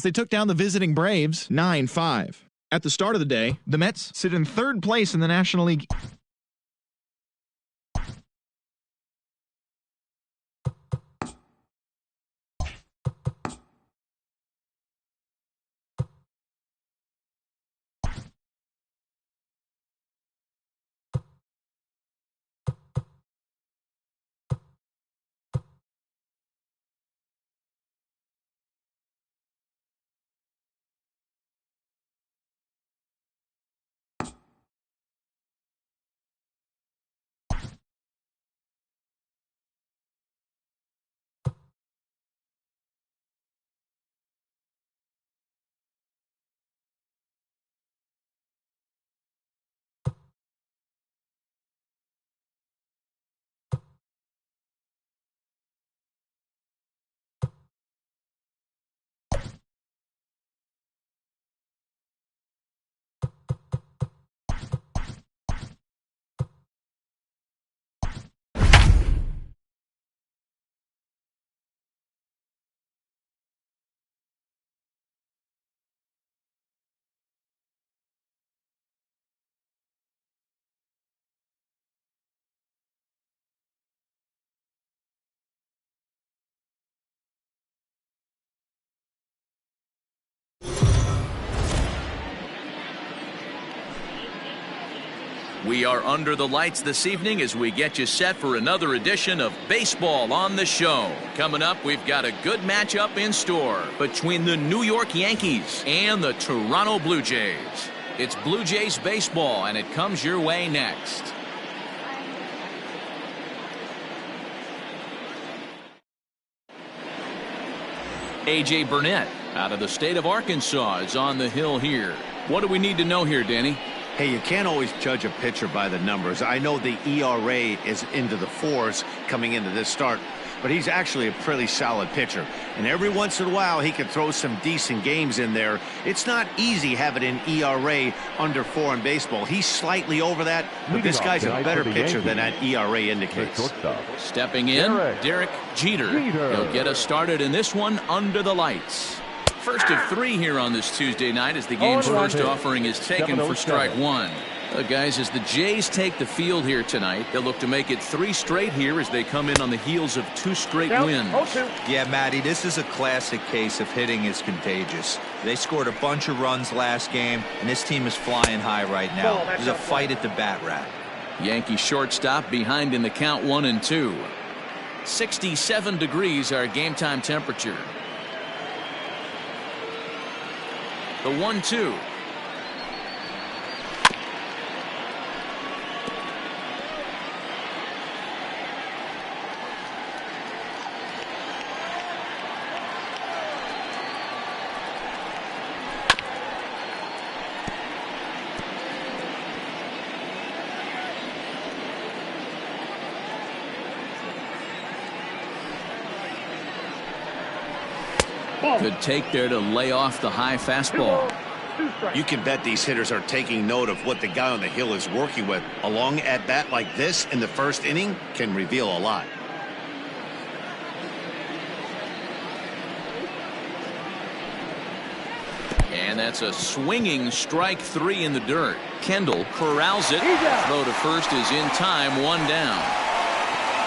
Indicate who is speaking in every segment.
Speaker 1: They took down the visiting Braves 9-5. At the start of the day, the Mets sit in third place in the National League.
Speaker 2: We are under the lights this evening as we get you set for another edition of Baseball on the Show. Coming up, we've got a good matchup in store between the New York Yankees and the Toronto Blue Jays. It's Blue Jays baseball, and it comes your way next. A.J. Burnett out of the state of Arkansas is on the hill here. What do we need to know here, Danny?
Speaker 3: Hey, you can't always judge a pitcher by the numbers. I know the ERA is into the 4s coming into this start, but he's actually a pretty solid pitcher. And every once in a while, he can throw some decent games in there. It's not easy having an ERA under 4 in baseball. He's slightly over that, but this guy's a better pitcher than that ERA indicates.
Speaker 2: Stepping in, Derek Jeter. He'll get us started in this one under the lights. First of 3 here on this Tuesday night as the game's first offering is taken for strike 1. Guys, as the Jays take the field here tonight, they'll look to make it 3 straight here as they come in on the heels of 2 straight wins.
Speaker 4: Yeah, Matty, this is a classic case of hitting is contagious. They scored a bunch of runs last game, and this team is flying high right now. There's a fight at the bat rack.
Speaker 2: Yankee shortstop behind in the count 1-2. 67 degrees our game time temperature. The 1-2. Good take there to lay off the high fastball.
Speaker 3: You can bet these hitters are taking note of what the guy on the hill is working with. A long at bat like this in the first inning can reveal a lot.
Speaker 2: And that's a swinging strike 3 in the dirt. Kendall corrals it. Throw to first is in time, 1 down.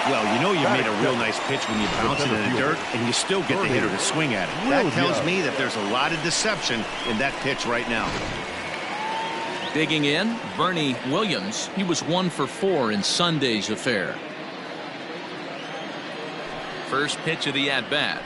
Speaker 3: Well, you know you made a real nice pitch when you bounce it in the dirt and you still get the hitter to swing at it. That tells me that there's a lot of deception in that pitch right now.
Speaker 2: Digging in, Bernie Williams. He was 1 for 4 in Sunday's affair. First pitch of the at-bat.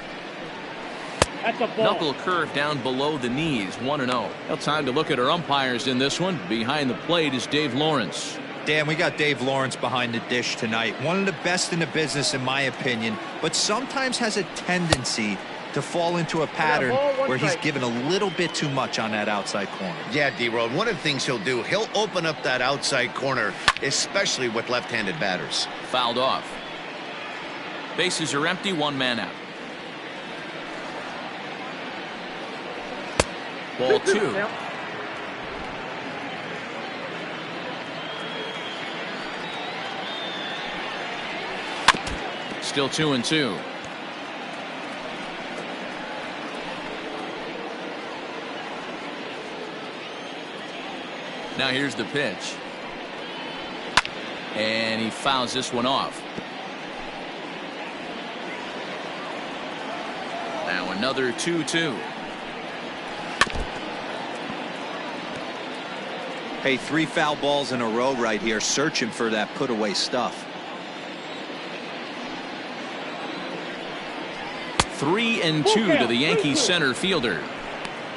Speaker 2: Knuckle curve down below the knees, 1-0. Well, time to look at our umpires in this one. Behind the plate is Dave Lawrence.
Speaker 4: Dan, we got Dave Lawrence behind the dish tonight. One of the best in the business, in my opinion, but sometimes has a tendency to fall into a pattern where he's given a little bit too much on that outside corner.
Speaker 3: Yeah, D-Road, one of the things he'll do, he'll open up that outside corner, especially with left-handed batters.
Speaker 2: Fouled off. Bases are empty, 1 man out. Ball 2. Still 2-2. Now here's the pitch. And he fouls this one off. Now another 2-2.
Speaker 4: Hey, 3 foul balls in a row right here, searching for that put away stuff.
Speaker 2: 3-2 to the Yankees center fielder.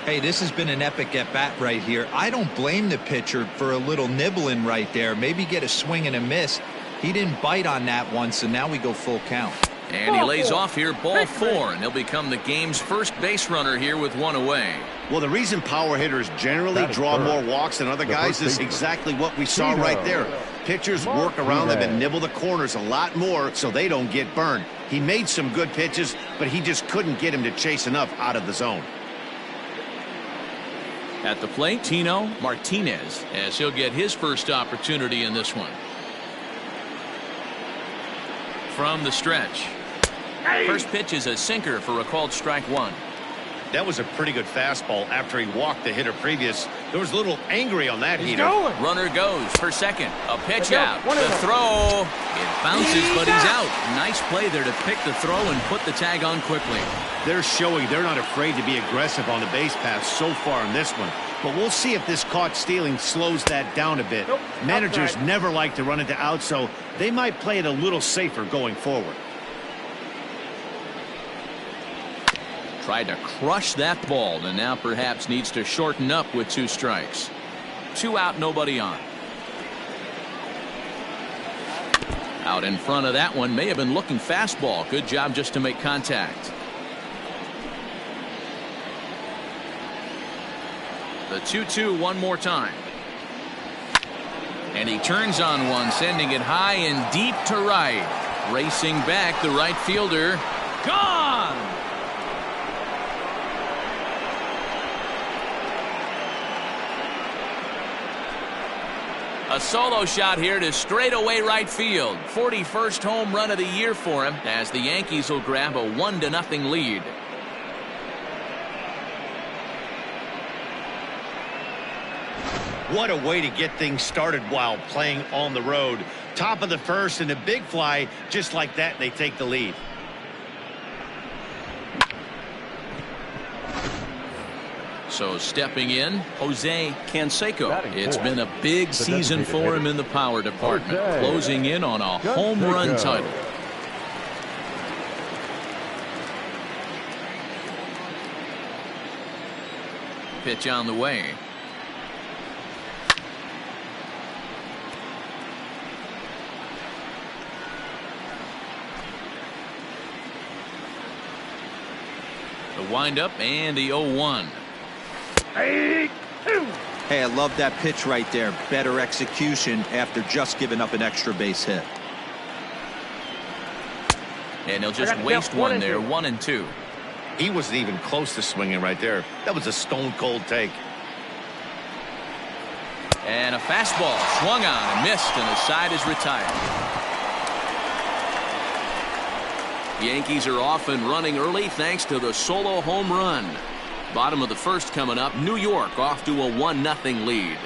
Speaker 4: Hey, this has been an epic at bat right here. I don't blame the pitcher for a little nibbling right there. Maybe get a swing and a miss. He didn't bite on that one, so now we go full count.
Speaker 2: And he lays off here, ball 4, and he'll become the game's first base runner here with 1 away.
Speaker 3: Well, the reason power hitters generally draw more walks than other guys is exactly what we saw right there. Pitchers work around them and nibble the corners a lot more so they don't get burned. He made some good pitches, but he just couldn't get him to chase enough out of the zone.
Speaker 2: At the plate, Tino Martinez, as he'll get his first opportunity in this one. From the stretch. First pitch is a sinker for a called strike 1.
Speaker 3: That was a pretty good fastball after he walked the hitter previous. There was a little angry on that heater.
Speaker 2: Runner goes for second. A pitch out. The throw. It bounces, but he's out. Nice play there to pick the throw and put the tag on quickly.
Speaker 3: They're showing they're not afraid to be aggressive on the base path so far in this one. But we'll see if this caught stealing slows that down a bit. Managers never like to run into outs, so they might play it a little safer going forward.
Speaker 2: Tried to crush that ball and now perhaps needs to shorten up with 2 strikes. 2 out, nobody on. Out in front of that one, may have been looking fastball. Good job just to make contact. The 2-2 one more time. And he turns on one, sending it high and deep to right. Racing back, the right fielder. Gone! A solo shot here to straightaway right field. 41st home run of the year for him as the Yankees will grab a 1-0 lead.
Speaker 3: What a way to get things started while playing on the road. Top of the first and a big fly. Just like that, they take the lead.
Speaker 2: So stepping in, Jose Canseco. It's been a big season for him in the power department, closing in on a home run title. Pitch on the way. The windup and the 0-1.
Speaker 4: Hey, I love that pitch right there. Better execution after just giving up an extra base hit.
Speaker 2: And he'll just waste one there. 1-2.
Speaker 3: He wasn't even close to swinging right there. That was a stone cold take.
Speaker 2: And a fastball swung on and missed, and the side is retired. Yankees are off and running early thanks to the solo home run. Bottom of the first coming up. New York off to a 1-0 lead.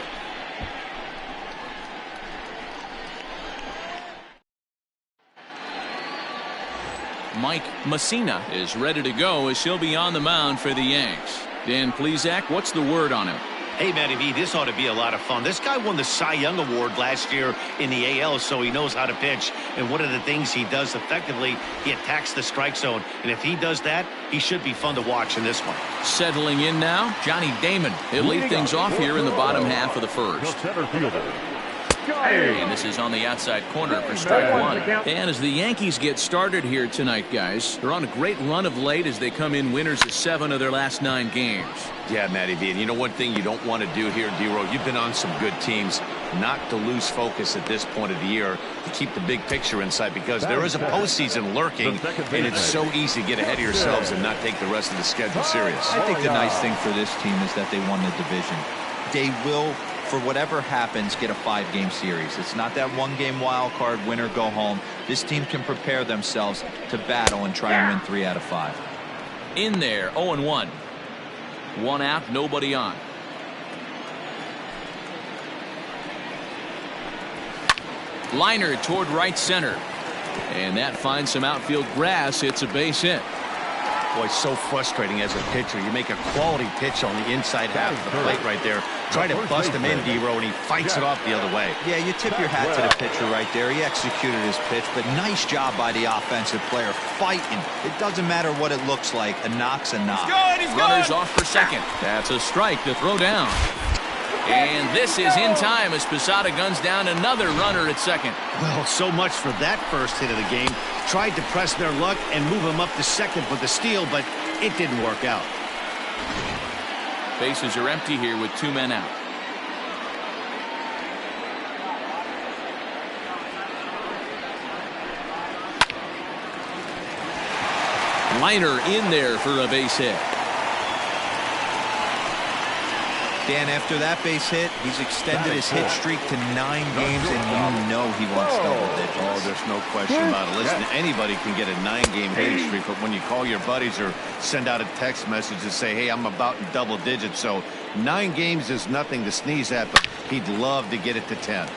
Speaker 2: Mike Messina is ready to go as he'll be on the mound for the Yanks. Dan Plesac, what's the word on him?
Speaker 3: Hey, Matty V, this ought to be a lot of fun. This guy won the Cy Young Award last year in the AL, so he knows how to pitch. And one of the things he does effectively, he attacks the strike zone. And if he does that, he should be fun to watch in this one.
Speaker 2: Settling in now, Johnny Damon. He'll lead things off here in the bottom half of the first. And this is on the outside corner for strike 1. And as the Yankees get started here tonight, guys, they're on a great run of late as they come in winners of 7 of their last 9 games.
Speaker 3: Yeah, Matty V, and you know one thing you don't want to do here, D-Row, you've been on some good teams, not to lose focus at this point of the year, to keep the big picture in sight, because there is a postseason lurking, and it's so easy to get ahead of yourselves and not take the rest of the schedule serious.
Speaker 4: I think the nice thing for this team is that they won the division. They will, for whatever happens, get a 5-game series. It's not that 1-game wild card, win or go home. This team can prepare themselves to battle and try and win 3 out of 5.
Speaker 2: In there, 0-1. 1 out, nobody on. Liner toward right center. And that finds some outfield grass. It's a base hit.
Speaker 3: Boy, so frustrating as a pitcher. You make a quality pitch on the inside half of the plate right there. Try to bust him in, D-Row, and he fights it off the other way.
Speaker 4: Yeah, you tip your hat to the pitcher right there. He executed his pitch, but nice job by the offensive player fighting. It doesn't matter what it looks like. A knock's a knock.
Speaker 2: Runners off for second. That's a strike to throw down. And this is in time as Posada guns down another runner at second.
Speaker 3: Well, so much for that first hit of the game. Tried to press their luck and move him up to second with the steal, but it didn't work out.
Speaker 2: Bases are empty here with 2 men out. Liner in there for a base hit.
Speaker 4: Dan, after that base hit, he's extended his hit streak to 9 games, and you know he wants double digits.
Speaker 3: Oh, there's no question about it. Listen, anybody can get a 9-game hitting streak, but when you call your buddies or send out a text message and say, hey, I'm about in double digits, so 9 games is nothing to sneeze at, but he'd love to get it to 10.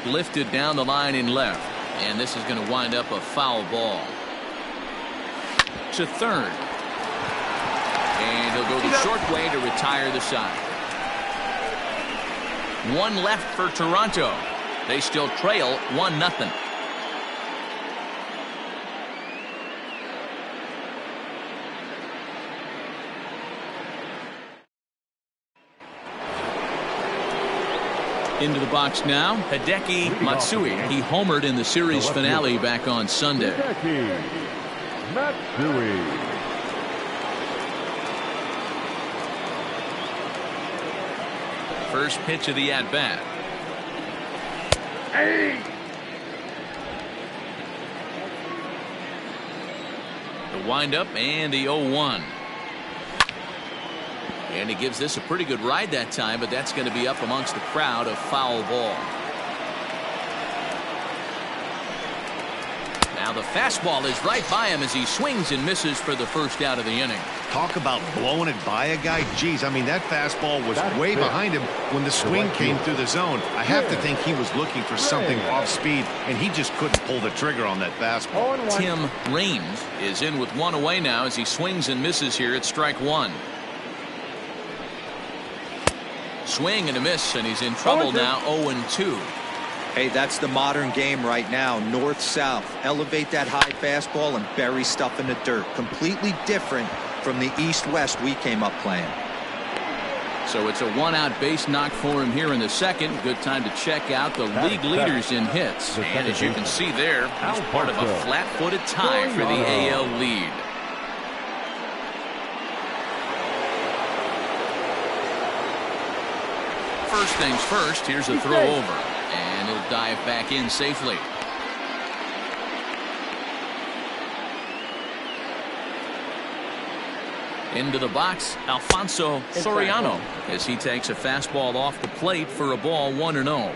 Speaker 2: Lifted down the line in left, and this is going to wind up a foul ball. To third. And he'll go the short way to retire the side. 1 left for Toronto. They still trail 1-0. Into the box now, Hideki Matsui. He homered in the series finale back on Sunday.
Speaker 5: Hideki Matsui.
Speaker 2: First pitch of the at-bat. The windup and the 0-1. And he gives this a pretty good ride that time, but that's going to be up amongst the crowd. A foul ball. Now the fastball is right by him as he swings and misses for the first out of the inning.
Speaker 3: Talk about blowing it by a guy. Geez, I mean, that fastball was way behind him when the swing came through the zone. I have to think he was looking for something off speed, and he just couldn't pull the trigger on that fastball.
Speaker 2: Tim Raines is in with 1 away now as he swings and misses here at strike 1. Swing and a miss, and he's in trouble now. 0-2.
Speaker 4: Hey, that's the modern game right now. North-south. Elevate that high fastball and bury stuff in the dirt. Completely different from the east-west we came up playing.
Speaker 2: So it's a 1-out base knock for him here in the second. Good time to check out the league leaders in hits. And as you can see there, he's part of a flat-footed tie for the AL lead. First things first, here's a throw over. And he'll dive back in safely. Into the box, Alfonso Soriano, as he takes a fastball off the plate for a ball 1-0.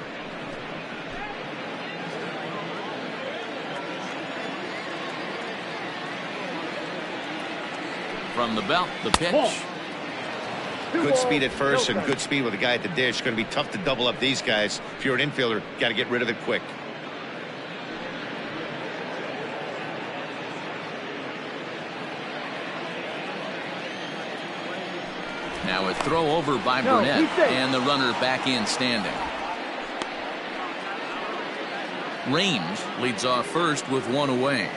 Speaker 2: From the belt, the pitch.
Speaker 3: Good speed at first and good speed with the guy at the dish. It's going to be tough to double up these guys. If you're an infielder, got to get rid of it quick.
Speaker 2: Now a throw over by Burnett, and the runner back in standing. Raines leads off first with 1 away.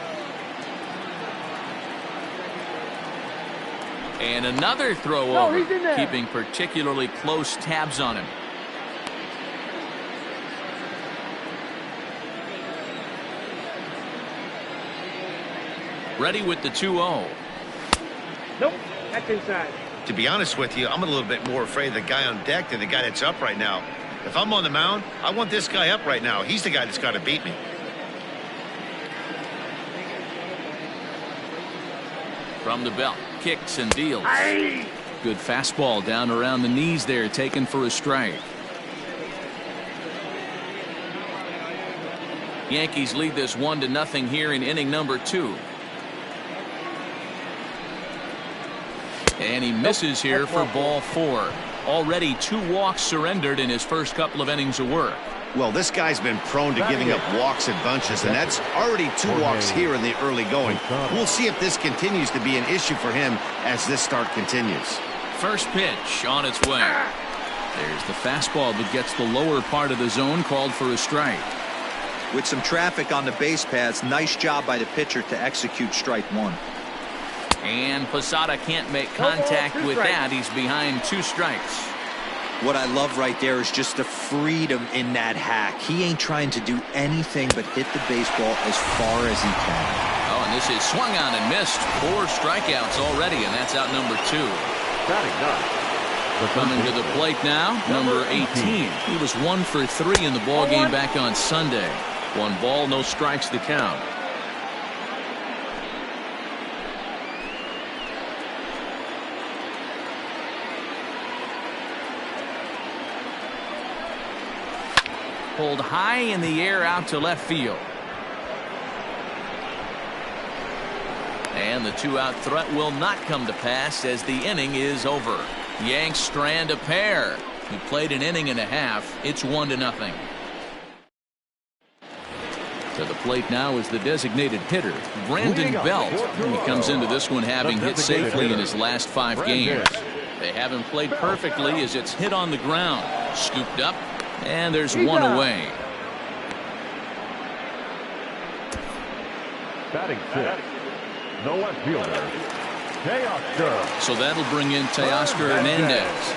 Speaker 2: And another throw over, keeping particularly close tabs on him. Ready with the 2-0.
Speaker 6: Nope, that's inside.
Speaker 3: To be honest with you, I'm a little bit more afraid of the guy on deck than the guy that's up right now. If I'm on the mound, I want this guy up right now. He's the guy that's got to beat me.
Speaker 2: From the belt, kicks and deals. Good fastball down around the knees there, taken for a strike. Yankees lead this 1-0 here in inning number 2. And he misses here for ball 4. Already 2 walks surrendered in his first couple of innings of work.
Speaker 3: Well, this guy's been prone to giving up walks in bunches, and that's already 2 walks here in the early going. We'll see if this continues to be an issue for him as this start continues.
Speaker 2: First pitch on its way. There's the fastball that gets the lower part of the zone, called for a strike.
Speaker 4: With some traffic on the base paths, nice job by the pitcher to execute strike 1.
Speaker 2: And Posada can't make contact with that. He's behind 2 strikes.
Speaker 4: What I love right there is just the freedom in that hack. He ain't trying to do anything but hit the baseball as far as he can.
Speaker 2: Oh, and this is swung on and missed. 4 strikeouts already, and that's out number 2. Coming to the plate now, number 18. He was 1 for 3 in the ball game back on Sunday. 1 ball, no strikes to count. Pulled high in the air out to left field. And the 2-out threat will not come to pass as the inning is over. Yanks strand a pair. He played an inning and a half. It's 1-0. To the plate now is the designated hitter, Brandon Belt. He comes into this one having hit safely in his last 5 games. They haven't played perfectly as it's hit on the ground. Scooped up. And there's 1 away.
Speaker 5: Batting 6, the left fielder, Teoscar.
Speaker 2: So that'll bring in Teoscar Hernandez.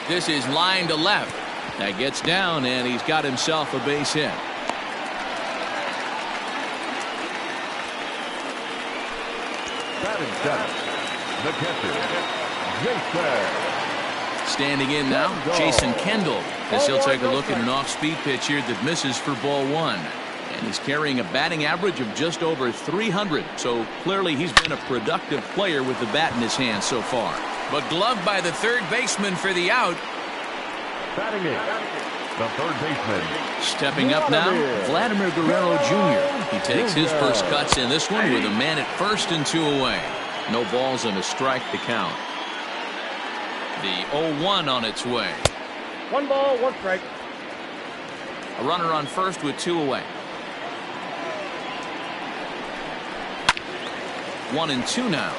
Speaker 2: This is line to left. That gets down, and he's got himself a base hit.
Speaker 5: Batting 7, the catcher, Jason.
Speaker 2: Standing in now, Jason Kendall, as he'll take a look at an off-speed pitch here that misses for ball 1. And he's carrying a batting average of just over 300. So clearly he's been a productive player with the bat in his hand so far. But gloved by the third baseman for the out.
Speaker 5: Batting 8, the third baseman.
Speaker 2: Stepping up now, Vladimir Guerrero Jr. He takes his first cuts in this one with a man at first and 2 away. No balls and a strike to count. The 0-1 on its way.
Speaker 6: 1 ball, 1 strike.
Speaker 2: A runner on first with 2 away. 1-2 now.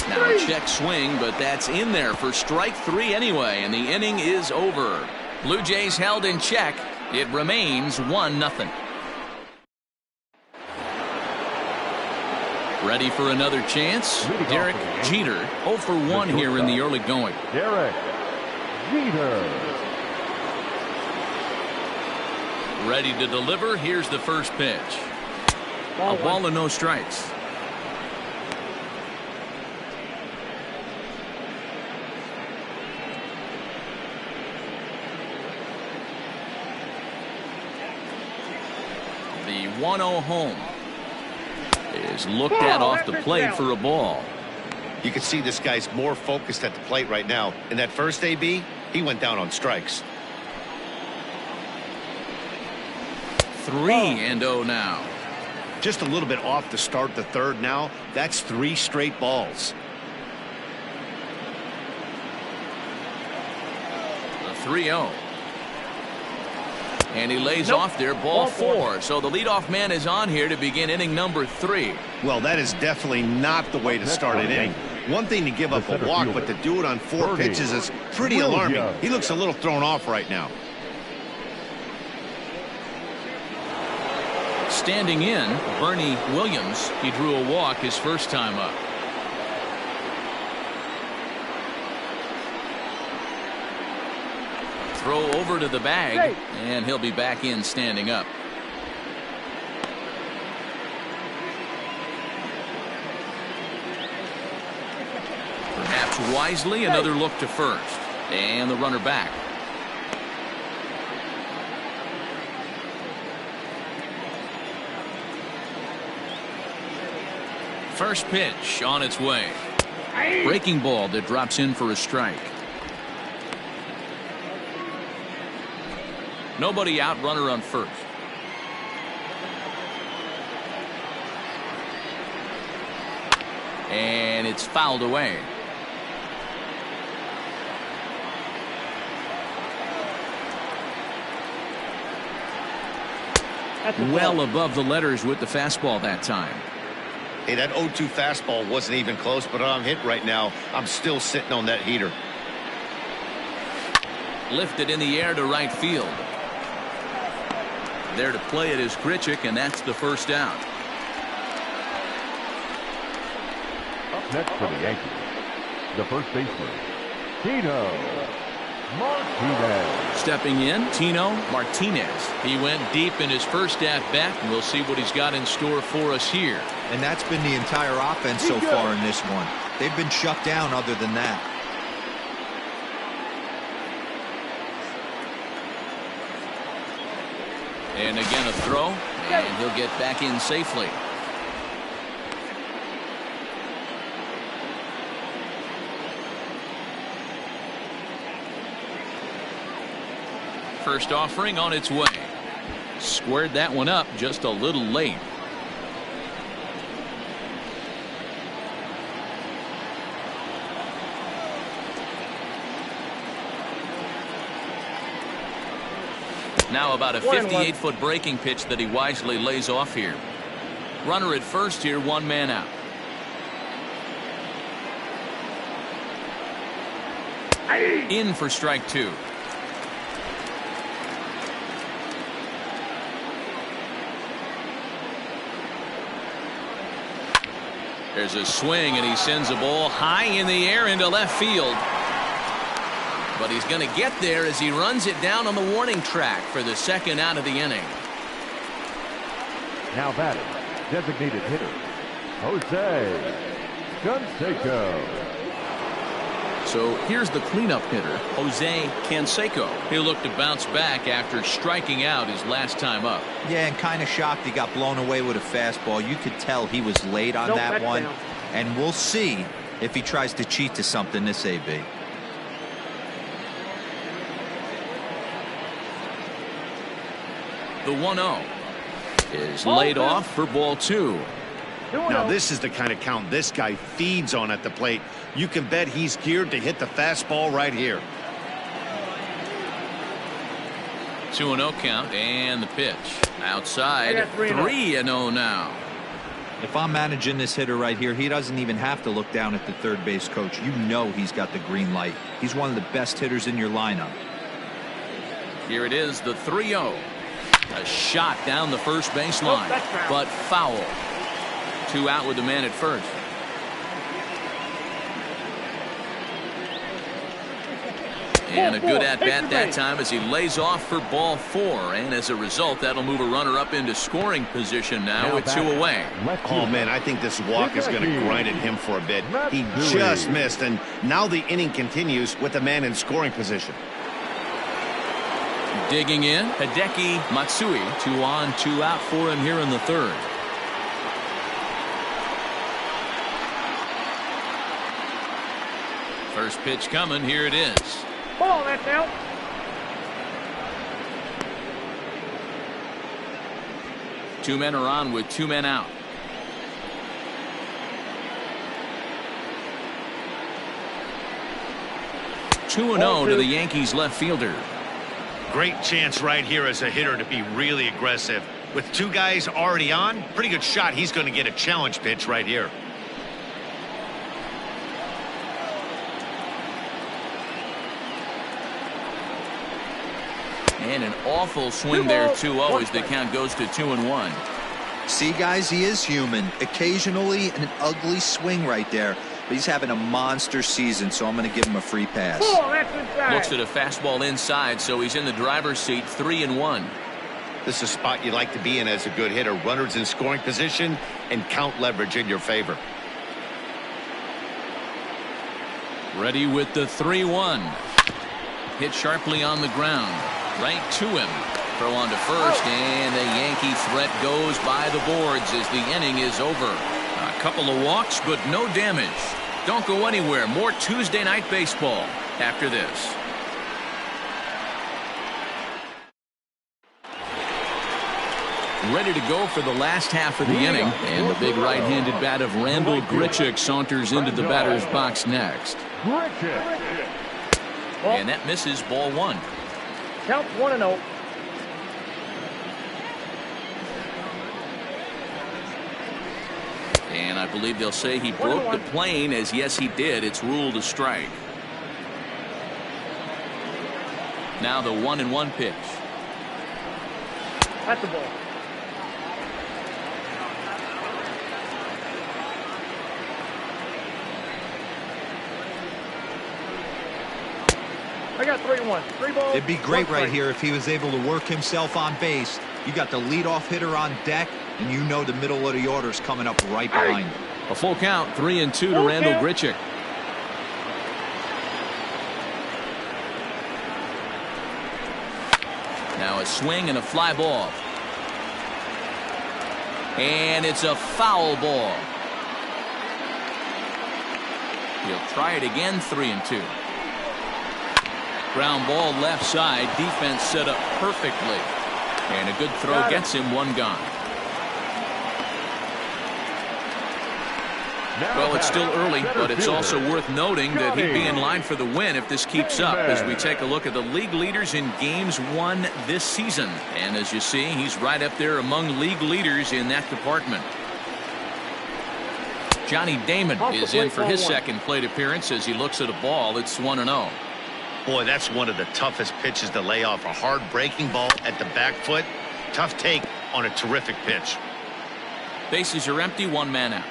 Speaker 2: Now a check swing, but that's in there for strike 3 anyway, and the inning is over. Blue Jays held in check. It remains 1-0. Ready for another chance? Derek Jeter, 0 for 1 here in the early going.
Speaker 5: Derek Jeter.
Speaker 2: Ready to deliver. Here's the first pitch. A ball and no strikes. The 1-0 home is looked at off the plate for a ball.
Speaker 3: You can see this guy's more focused at the plate right now. In that first AB, he went down on strikes.
Speaker 2: 3-0 now.
Speaker 3: Just a little bit off to start the third now. That's 3 straight balls.
Speaker 2: The 3-0. And he lays off there, ball 4. So the leadoff man is on here to begin inning number 3.
Speaker 3: Well, that is definitely not the way to start an inning. One thing to give up a walk, but to do it on 4 pitches is pretty alarming. He looks a little thrown off right now.
Speaker 2: Standing in, Bernie Williams. He drew a walk his first time up. Throw over to the bag, and he'll be back in standing up. Perhaps wisely, another look to first. And the runner back. First pitch on its way. Breaking ball that drops in for a strike. Nobody out, runner on first. And It's fouled away. Well above the letters with the fastball that time.
Speaker 3: Hey, that 0-2 fastball wasn't even close, but I'm hit right now. I'm still sitting on that heater.
Speaker 2: Lifted in the air to right field. There to play it is Grichuk, and that's the first down.
Speaker 5: Up next for the Yankees, the first baseman, Tino Martinez.
Speaker 2: Stepping in, Tino Martinez. He went deep in his first at-bat, and we'll see what he's got in store for us here.
Speaker 4: And that's been the entire offense so far in this one. They've been shut down other than that.
Speaker 2: And again a throw, and he'll get back in safely. First offering on its way. Squared that one up just a little late. Now about a 58-foot breaking pitch that he wisely lays off here. Runner at first here, one man out. In for strike two. There's a swing, and he sends a ball high in the air into left field. But he's going to get there as he runs it down on the warning track for the second out of the inning.
Speaker 5: Now batting, designated hitter, Jose Canseco.
Speaker 2: So here's the cleanup hitter, Jose Canseco. He'll look to bounce back after striking out his last time up.
Speaker 4: Yeah, and kind of shocked he got blown away with a fastball. You could tell he was late on that one. And we'll see if he tries to cheat to something this AB.
Speaker 2: The 1-0 is laid off for ball two.
Speaker 3: Now this is the kind of count this guy feeds on at the plate. You can bet he's geared to hit the fastball right here.
Speaker 2: 2-0 count, and the pitch outside. 3-0 now.
Speaker 4: If I'm managing this hitter right here, he doesn't even have to look down at the third base coach. You know he's got the green light. He's one of the best hitters in your lineup.
Speaker 2: Here it is, the 3-0. A shot down the first baseline, but foul. 2 out with the man at first. And a good at-bat that time as he lays off for ball 4. And as a result, that'll move a runner up into scoring position now with 2 away.
Speaker 3: Oh, man, I think this walk is going to grind at him for a bit. He just missed, and now the inning continues with the man in scoring position.
Speaker 2: Digging in, Hideki Matsui. 2 on, 2 out for him here in the third. First pitch coming. Here it is.
Speaker 6: Ball, that's out.
Speaker 2: Two men are on with 2 men out. Two and 0 to the Yankees left fielder.
Speaker 3: Great chance right here as a hitter to be really aggressive. With 2 guys already on, pretty good shot. He's going to get a challenge pitch right here.
Speaker 2: And an awful swing there, 2-0 as the count goes to 2-1.
Speaker 4: See, guys, he is human. Occasionally an ugly swing right there, but he's having a monster season, so I'm going to give him a free pass.
Speaker 2: Looks at a fastball inside, so he's in the driver's seat, 3-1.
Speaker 3: This is a spot you like to be in as a good hitter. Runners in scoring position and count leverage in your favor.
Speaker 2: Ready with the 3-1. Hit sharply on the ground. Right to him. Throw on to first, and the Yankee threat goes by the boards as the inning is over. A couple of walks, but no damage. Don't go anywhere. More Tuesday night baseball after this. ready to go for the last half of the inning. And the big right-handed bat of Randall Grichuk saunters into the batter's box next. And that misses, ball one.
Speaker 6: Count 1-0.
Speaker 2: And I believe they'll say he broke the plane, as yes he did. It's ruled a strike. Now the 1-1 pitch.
Speaker 6: That's the ball. I got 3-1. 3 balls.
Speaker 4: It'd be great right here if he was able to work himself on base. You got the leadoff hitter on deck, and you know the middle of the order's coming up right behind him.
Speaker 2: A full count, 3-2 to Randall Grichuk. Now a swing and a fly ball. And it's a foul ball. He'll try it again, 3-2. Ground ball left side. Defense set up perfectly. And a good throw gets him one gone. Well, it's still early, but it's also worth noting that he'd be in line for the win if this keeps up, as we take a look at the league leaders in games won this season. And as you see, he's right up there among league leaders in that department. Johnny Damon is in for his second plate appearance as he looks at a ball. It's 1-0.
Speaker 3: Boy, that's one of the toughest pitches to lay off. A hard breaking ball at the back foot. Tough take on a terrific pitch.
Speaker 2: Bases are empty, one man out.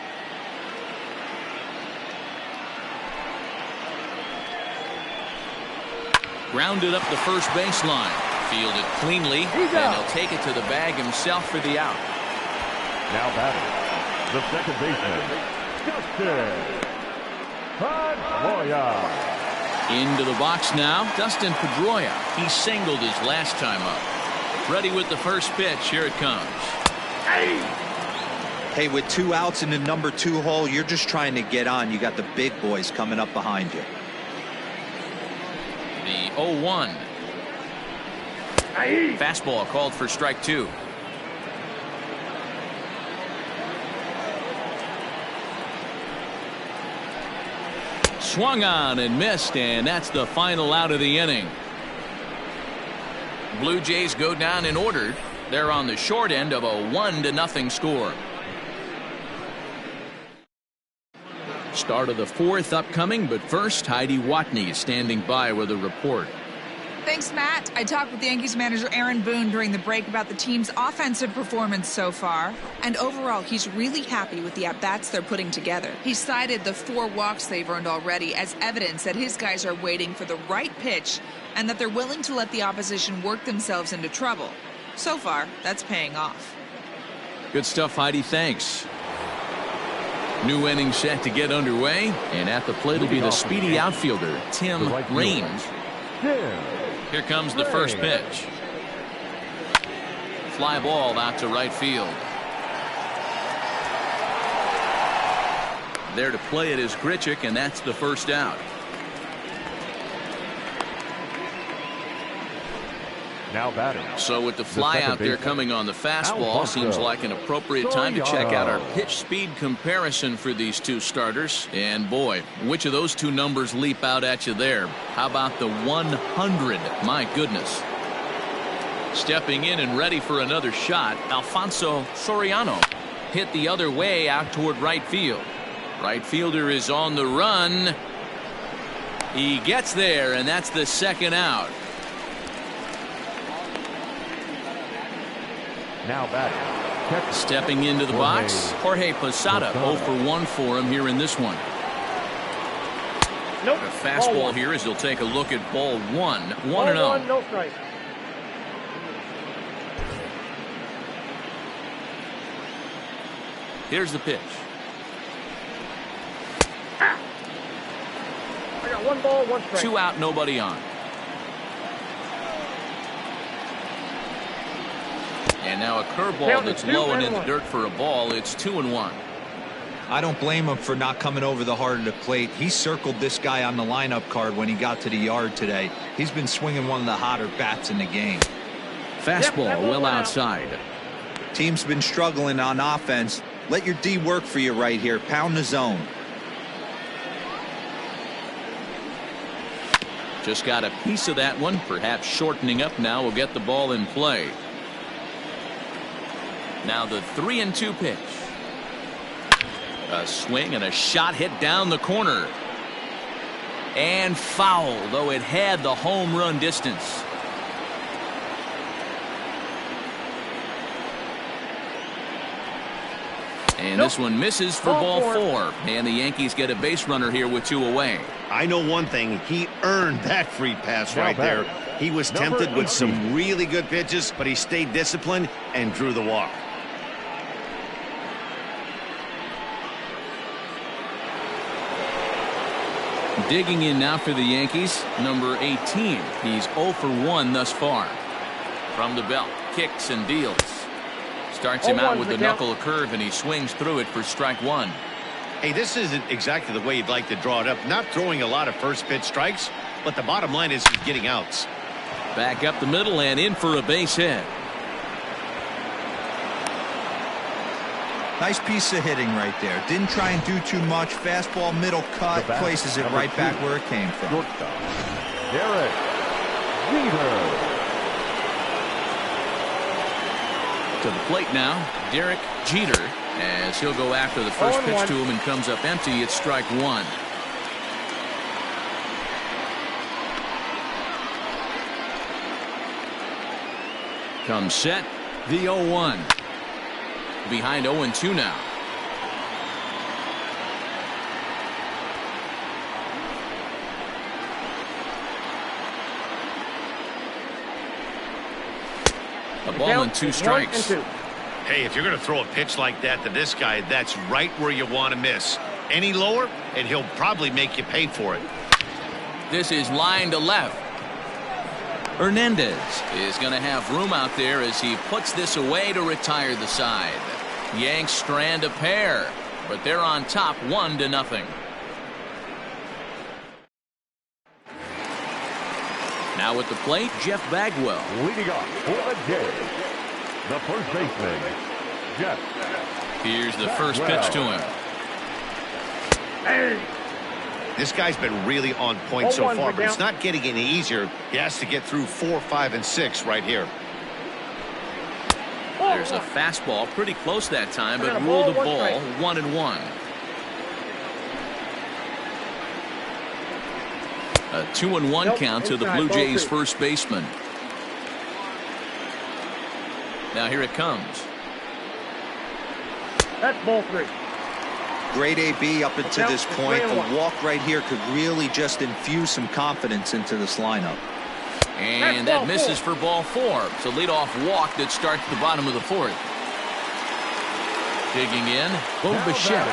Speaker 2: Grounded up the first baseline. Fielded cleanly, and he'll take it to the bag himself for the out.
Speaker 5: Now batting, the second baseman, Dustin Pedroia.
Speaker 2: Into the box now, Dustin Pedroia. He singled his last time up. Ready with the first pitch. Here it comes.
Speaker 4: Hey, with 2 outs in the number 2 hole, you're just trying to get on. You got the big boys coming up behind you.
Speaker 2: The 0-1. Fastball called for strike 2. Swung on and missed, and that's the final out of the inning. Blue Jays go down in order. They're on the short end of a 1-0 score. Start of the 4th upcoming, but first, Heidi Watney standing by with a report.
Speaker 7: Thanks, Matt. I talked with Yankees manager Aaron Boone during the break about the team's offensive performance so far. And overall, he's really happy with the at-bats they're putting together. He cited the 4 walks they've earned already as evidence that his guys are waiting for the right pitch and that they're willing to let the opposition work themselves into trouble. So far, that's paying off.
Speaker 2: Good stuff, Heidi. Thanks. New inning set to get underway, and at the plate will be the speedy outfielder, Tim Raines. Here comes the first pitch. Fly ball out to right field. There to play it is Grichuk, and that's the first out.
Speaker 5: Now batting.
Speaker 2: So with the fly out there coming on the fastball, seems like an appropriate time to check out our pitch speed comparison for these two starters. And boy, which of those two numbers leap out at you there? How about the 100? My goodness. Stepping in and ready for another shot, Alfonso Soriano hit the other way out toward right field. Right fielder is on the run. He gets there, and that's the second out.
Speaker 5: Now batting.
Speaker 2: Stepping into the box, Jorge Posada. 0 for 1 for him here in this one.
Speaker 6: Nope.
Speaker 2: A fastball here as he'll take a look at ball 1. 1-0.
Speaker 6: No strike.
Speaker 2: Here's the pitch.
Speaker 6: I got 1 ball, 1 strike.
Speaker 2: 2 out, nobody on. And now a curveball that's low and in the dirt for a ball. It's 2-1.
Speaker 4: I don't blame him for not coming over the heart of the plate. He circled this guy on the lineup card when he got to the yard today. He's been swinging one of the hotter bats in the game.
Speaker 2: Fastball well outside.
Speaker 4: Team's been struggling on offense. Let your D work for you right here. Pound the zone.
Speaker 2: Just got a piece of that one. Perhaps shortening up now will get the ball in play. Now the 3-2 pitch. A swing and a shot hit down the corner. And foul, though it had the home run distance. And this one misses for ball 4. And the Yankees get a base runner here with 2 away.
Speaker 3: I know one thing. He earned that free pass right there. He was tempted with some really good pitches, but he stayed disciplined and drew the walk.
Speaker 2: Digging in now for the Yankees, number 18. He's 0 for 1 thus far. From the belt, kicks and deals. Starts him out with the knuckle curve, and he swings through it for strike 1.
Speaker 3: Hey, this isn't exactly the way you'd like to draw it up. Not throwing a lot of first pitch strikes, but the bottom line is he's getting outs.
Speaker 2: Back up the middle and in for a base hit.
Speaker 4: Nice piece of hitting right there. Didn't try and do too much. Fastball, middle cut, places it right back where it came from.
Speaker 5: Derek Jeter.
Speaker 2: To the plate now, Derek Jeter, as he'll go after the first pitch to him and comes up empty. It's strike 1. Comes set, the 0-1. Behind 0-2 now. A ball and 2 strikes.
Speaker 3: Hey, if you're going to throw a pitch like that to this guy, that's right where you want to miss. Any lower, and he'll probably make you pay for it.
Speaker 2: This is line to left. Hernandez is going to have room out there as he puts this away to retire the side. Yanks strand a pair, but they're on top 1-0. Now at the plate, Jeff Bagwell.
Speaker 5: Leading off for the Jays, the first baseman, Jeff.
Speaker 2: Here's the first pitch to him.
Speaker 3: This guy's been really on point so far, but it's not getting any easier. He has to get through 4, 5, and 6 right here.
Speaker 2: There's a fastball pretty close that time, but ruled a ball 1-1. A 2-1 count to the Blue Jays first baseman. Now here it comes.
Speaker 6: That's ball 3.
Speaker 4: Great AB up until this point. A walk right here could really just infuse some confidence into this lineup.
Speaker 2: And that misses for ball 4. It's a leadoff walk that starts the bottom of the 4th. Digging in, Mlb the Show.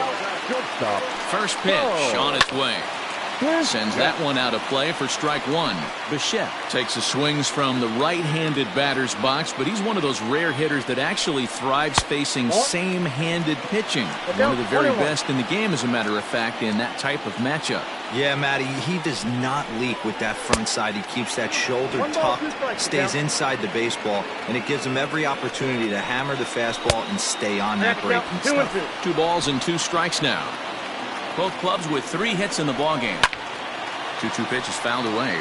Speaker 2: First pitch on its way. Sends that one out of play for strike 1. Bichette takes the swings from the right-handed batter's box, but he's one of those rare hitters that actually thrives facing same-handed pitching. One of the very best in the game, as a matter of fact, in that type of matchup.
Speaker 4: Yeah, Matty, he does not leak with that front side. He keeps that shoulder tucked, stays inside the baseball, and it gives him every opportunity to hammer the fastball and stay on that break and stuff.
Speaker 2: 2 balls and 2 strikes now. Both clubs with 3 hits in the ballgame. 2-2 pitch is fouled away.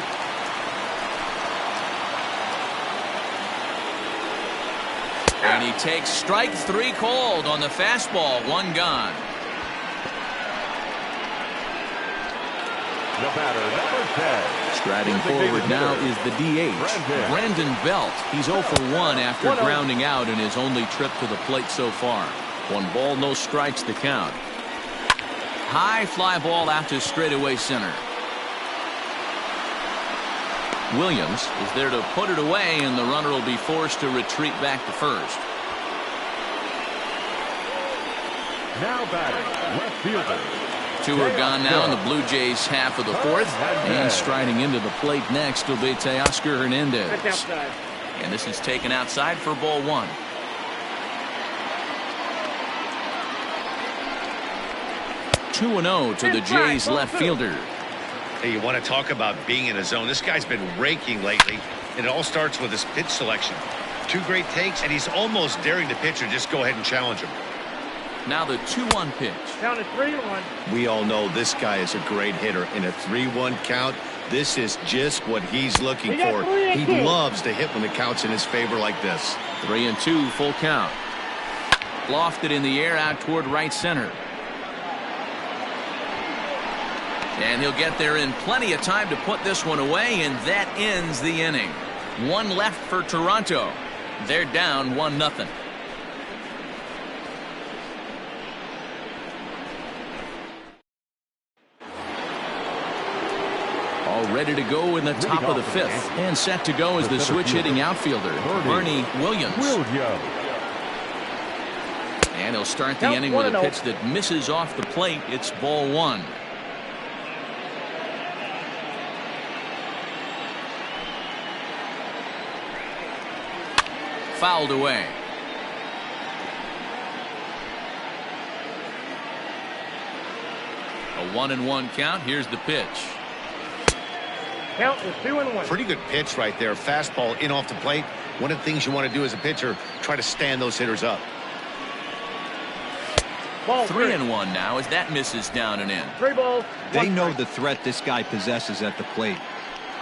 Speaker 2: And he takes strike 3 cold on the fastball. 1 gone.
Speaker 5: The batter, number 10.
Speaker 2: Striding forward now is the DH, Brandon Belt. He's 0 for 1 after grounding out in his only trip to the plate so far. 1 ball, no strikes to count. High fly ball out to straightaway center. Williams is there to put it away, and the runner will be forced to retreat back to first.
Speaker 5: Now batting, left fielder.
Speaker 2: 2 are gone now in the Blue Jays half of the 4th. And striding into the plate next will be Teoscar Hernandez. And this is taken outside for ball 1. Two 2-0 to the Jays left fielder.
Speaker 3: Hey, you want to talk about being in a zone? This guy's been raking lately, and it all starts with his pitch selection. 2-2 two great takes, and he's almost daring the pitcher just go ahead and challenge him.
Speaker 2: Now the 2-1 pitch.
Speaker 6: Count is 3-1.
Speaker 3: We all know this guy is a great hitter. In a 3-1 count, this is just what he's looking for. He loves to hit when the count's in his favor like this.
Speaker 2: 3-2, full count. Lofted in the air out toward right center. And he'll get there in plenty of time to put this one away, and that ends the inning. One left for Toronto. They're down 1-0. All ready to go in the top of the fifth. And set to go is the switch-hitting outfielder, Bernie Williams. And he'll start the inning with a pitch that misses off the plate. It's ball one. Fouled away. A 1-1 count. Here's the pitch.
Speaker 6: Count is 2-1.
Speaker 3: Pretty good pitch right there. Fastball in off the plate. One of the things you want to do as a pitcher, try to stand those hitters up.
Speaker 6: Ball
Speaker 2: 3-1 now as that misses down and in.
Speaker 6: 3 balls.
Speaker 4: They know the threat this guy possesses at the plate.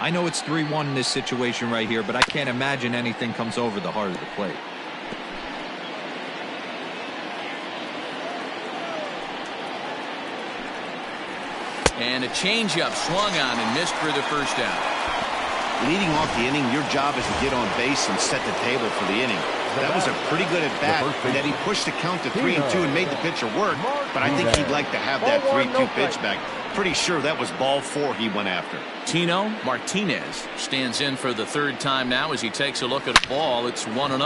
Speaker 4: I know it's 3-1 in this situation right here, but I can't imagine anything comes over the heart of the plate.
Speaker 2: And a changeup swung on and missed for the first out.
Speaker 3: Leading off the inning, your job is to get on base and set the table for the inning. That was a pretty good at bat, and that he pushed the count to 3-2 and made the pitcher work, but I think he'd like to have that 3-2 pitch back. Pretty sure that was ball 4 he went after.
Speaker 2: Tino Martinez stands in for the third time now as he takes a look at a ball. It's 1-0.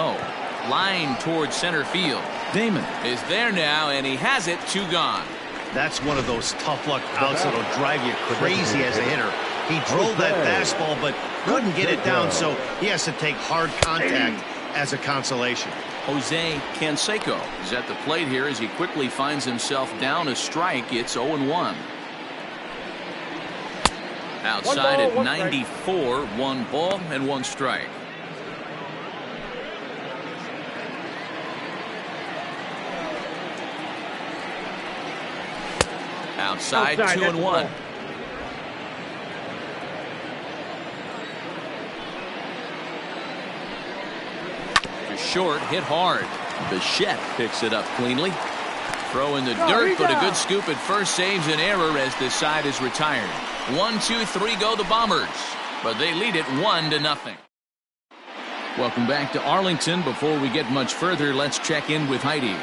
Speaker 2: Line towards center field. Damon is there now, and he has it. 2 gone.
Speaker 3: That's one of those tough luck outs that'll drive you crazy as a hitter. He drove that fastball but couldn't get it down, so he has to take hard contact as a consolation.
Speaker 2: Jose Canseco is at the plate here as he quickly finds himself down a strike. It's 0-1. Outside at 94, 1 ball and 1 strike. Outside 2-1. To short, hit hard. Bichette picks it up cleanly. Throw in the dirt, but a good scoop at first saves an error as this side is retired. 1, 2, 3 go the Bombers, but they lead it 1-0. Welcome back to Arlington. Before we get much further, let's check in with Heidi.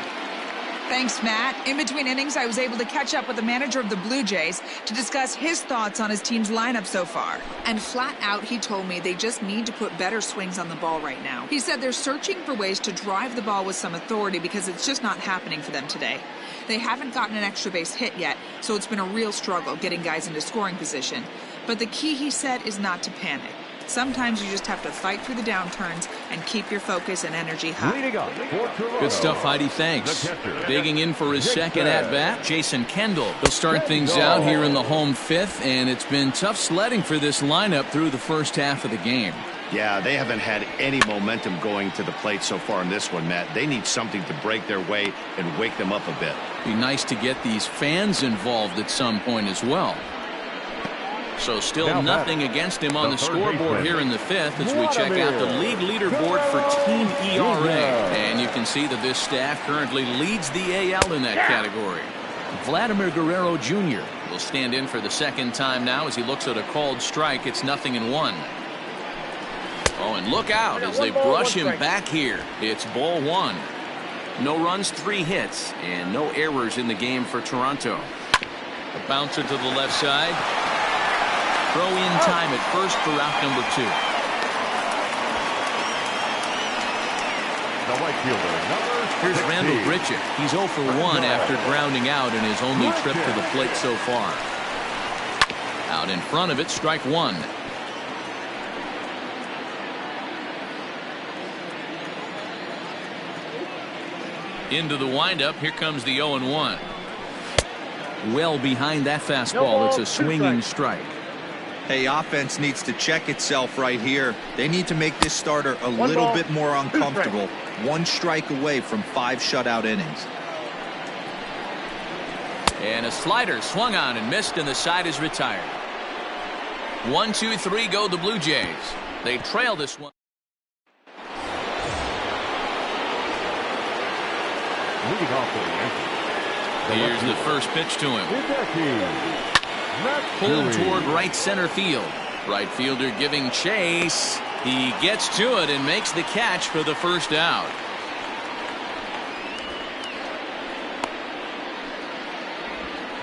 Speaker 7: Thanks, Matt. In between innings, I was able to catch up with the manager of the Blue Jays to discuss his thoughts on his team's lineup so far. And flat out, he told me they just need to put better swings on the ball right now. He said they're searching for ways to drive the ball with some authority because it's just not happening for them today. They haven't gotten an extra base hit yet, so it's been a real struggle getting guys into scoring position. But the key, he said, is not to panic. Sometimes you just have to fight through the downturns and keep your focus and energy high.
Speaker 2: Good stuff, Heidi. Thanks. Digging in for his second at-bat, Jason Kendall. He'll start things out here in the home fifth, and it's been tough sledding for this lineup through the first half of the game.
Speaker 3: Yeah, they haven't had any momentum going to the plate so far in this one, Matt. They need something to break their way and wake them up a bit.
Speaker 2: Be nice to get these fans involved at some point as well. So still nothing against him on the scoreboard here in the fifth as we check out the league leaderboard for team ERA. And you can see that this staff currently leads the AL in that category. Vladimir Guerrero Jr. will stand in for the second time now as he looks at a called strike. It's 0-1. Oh, and look out as they brush him back here. It's ball 1. No runs, 3 hits, and no errors in the game for Toronto. A bouncer to the left side. Throw in time at first for out number 2.
Speaker 5: The right fielder,
Speaker 2: Here's Randall Grichuk. He's 0 for 1 after grounding out in his only trip to the plate so far. Out in front of it, strike 1. Into the windup, here comes the 0-1. Well behind that fastball, it's a swinging strike.
Speaker 4: Hey, offense needs to check itself right here. They need to make this starter a little bit more uncomfortable. 1 strike away from 5 shutout innings.
Speaker 2: And a slider swung on and missed, and the side is retired. 1, 2, 3 go the Blue Jays. They trail this one.
Speaker 5: Leading off for the Yankees.
Speaker 2: Here's the first pitch to him. Pulled toward right center field. Right fielder giving chase. He gets to it and makes the catch for the first out.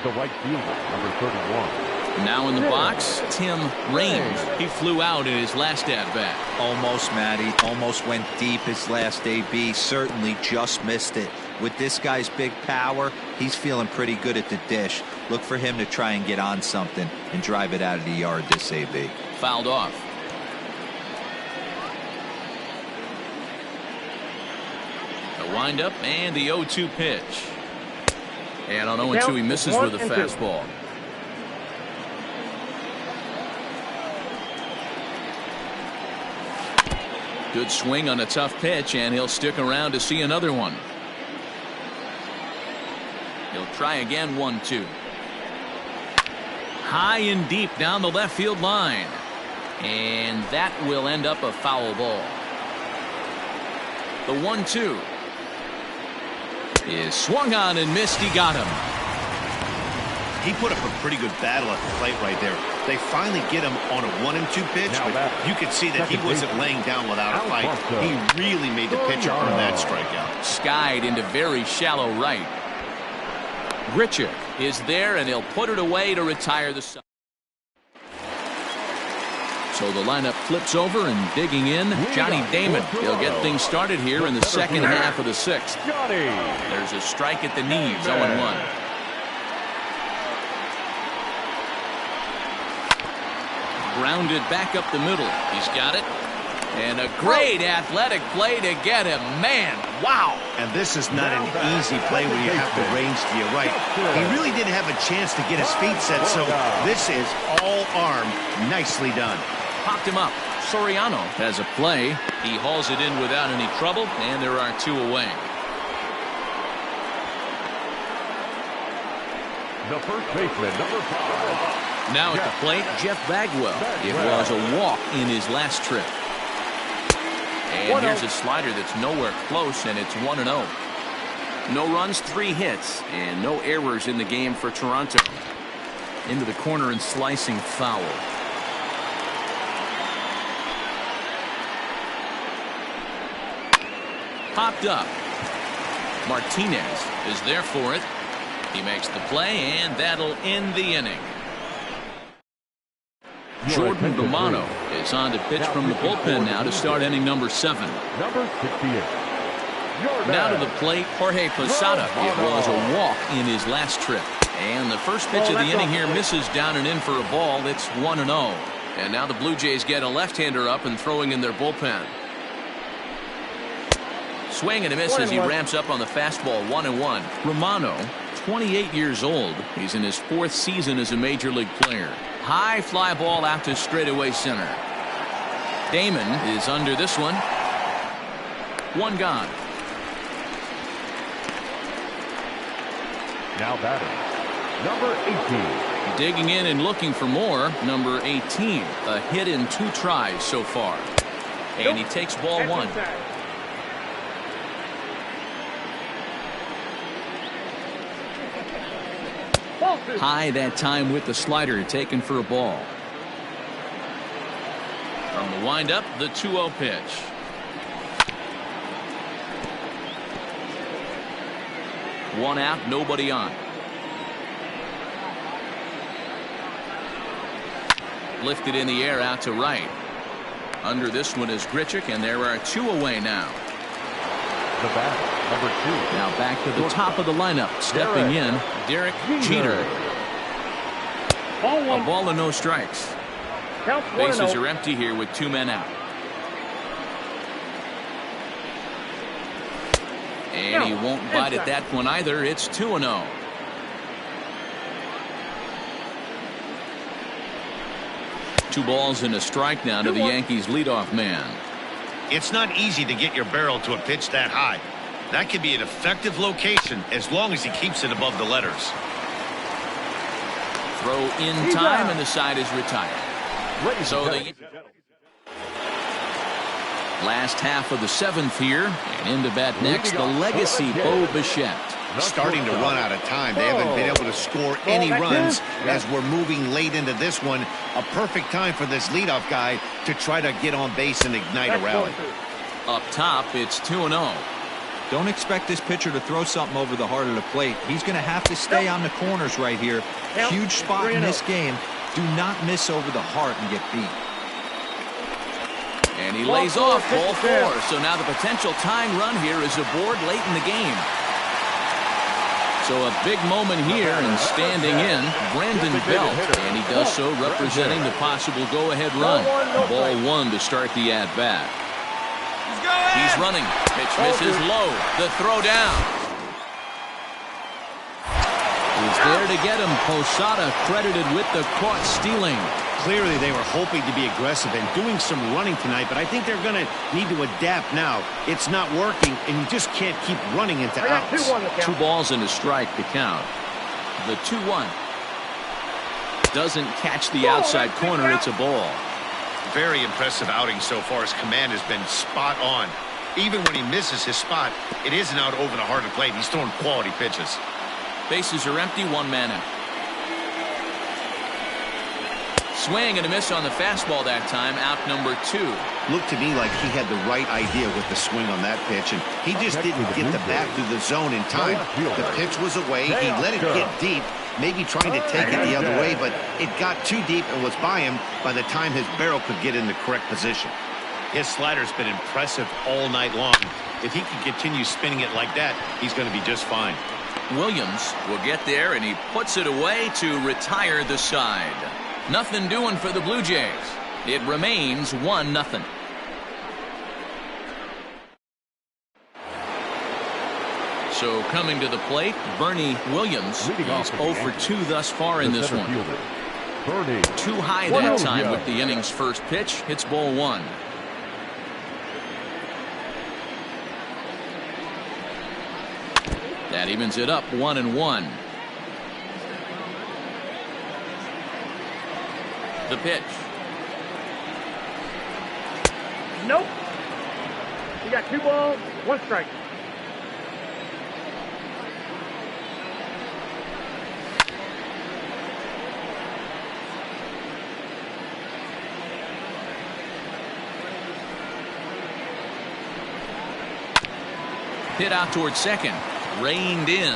Speaker 5: The right fielder, number 31.
Speaker 2: Now in the box, Tim Raines. He flew out in his last at-bat.
Speaker 4: Almost, Matty. Almost went deep his last AB. Certainly just missed it. With this guy's big power, he's feeling pretty good at the dish. Look for him to try and get on something and drive it out of the yard this AB.
Speaker 2: Fouled off. The windup and the 0-2 pitch. And on 0-2 he misses with a fastball. Good swing on a tough pitch, and he'll stick around to see another one. He'll try again. 1-2. High and deep down the left field line. And that will end up a foul ball. The 1-2 is swung on and missed. He got him.
Speaker 3: He put up a pretty good battle at the plate right there. They finally get him on a 1-2 pitch, but you could see that he wasn't laying down without a fight. He really made the pitcher earn that strikeout.
Speaker 2: Skied into very shallow right. Grichuk is there, and he'll put it away to retire the side. So the lineup flips over, and digging in, Johnny Damon. He'll get things started here in the second half of the 6th. There's a strike at the knees. 0-1. Grounded back up the middle. He's got it. And a great athletic play to get him. Man, wow.
Speaker 3: And this is not an easy play when you have to range to your right. He really didn't have a chance to get his feet set, so this is all arm. Nicely done.
Speaker 2: Popped him up. Soriano has a play. He hauls it in without any trouble, and there are 2 away.
Speaker 5: The first baseman, number 5.
Speaker 2: Now at the plate, Jeff Bagwell. It was a walk in his last trip. And here's a slider that's nowhere close, and it's 1-0. No runs, 3 hits, and no errors in the game for Toronto. Into the corner and slicing foul. Popped up. Martinez is there for it. He makes the play, and that'll end the inning. Jordan Romano is on to pitch from the bullpen now to start inning number 7.
Speaker 5: Number 68.
Speaker 2: Now to the plate, Jorge Posada. It was a walk in his last trip. And the first pitch of the inning here misses down and in for a ball. It's 1-0. And now the Blue Jays get a left-hander up and throwing in their bullpen. Swing and a miss as he ramps up on the fastball. 1-1. Romano, 28 years old. He's in his 4th season as a major league player. High fly ball out to straightaway center. Damon is under this one. 1 gone.
Speaker 5: Now batting, number 18.
Speaker 2: Digging in and looking for more. Number 18. A hit in 2 tries so far. And he takes ball 1. High that time with the slider, taken for a ball. From the windup, the 2-0 pitch. One out, nobody on. Lifted in the air out to right. Under this one is Grichuk, and there are 2 away now.
Speaker 5: The bat, number 2.
Speaker 2: Now back to the top of the lineup. Stepping in, Derek Jeter. A ball and no strikes. Bases are empty here with 2 men out. And he won't bite at that one either. It's 2-0. 2 balls and a strike now to the Yankees leadoff man.
Speaker 3: It's not easy to get your barrel to a pitch that high. That could be an effective location as long as he keeps it above the letters.
Speaker 2: Throw in time, and the side is retired. So the last half of the 7th here, and in to bat next, the legacy Mlb the Show.
Speaker 3: Starting to run out of time. They haven't been able to score any runs as we're moving late into this one. A perfect time for this leadoff guy to try to get on base and ignite a rally.
Speaker 2: Up top, it's 2-0.
Speaker 4: Don't expect this pitcher to throw something over the heart of the plate. He's going to have to stay on the corners right here. Huge spot in this game. Do not miss over the heart and get beat.
Speaker 2: And he lays off ball 4. So now the potential tying run here is aboard late in the game. So a big moment here, and standing in, Brandon Belt. And he does so representing the possible go-ahead run. Ball 1 to start the at-bat. He's running. Pitch misses low. The throw down. He's there to get him. Posada credited with the caught stealing.
Speaker 3: Clearly they were hoping to be aggressive and doing some running tonight, but I think they're going to need to adapt now. It's not working, and you just can't keep running into outs.
Speaker 2: 2 balls and a strike to count. The 2-1. Doesn't catch the outside corner. It's a ball.
Speaker 3: Very impressive outing so far. His command has been spot on. Even when he misses his spot, it isn't out over the heart of the plate. He's throwing quality pitches.
Speaker 2: Bases are empty, 1 man out. Swing and a miss on the fastball that time. Out number 2.
Speaker 3: Looked to me like he had the right idea with the swing on that pitch, and he just didn't get the bat through the zone in time. The pitch was away. He let it get deep, maybe trying to take it the other way, but it got too deep and was by him by the time his barrel could get in the correct position. His slider's been impressive all night long. If he can continue spinning it like that, he's going to be just fine.
Speaker 2: Williams will get there, and he puts it away to retire the side. Nothing doing for the Blue Jays. It remains 1-0. So coming to the plate, Bernie Williams. He's 0 for 2 thus far in this one. Too high that time with the inning's first pitch. Hits ball 1. That evens it up 1-1. The pitch.
Speaker 6: Nope. You got 2 balls, 1 strike.
Speaker 2: Hit out towards second. Reined in.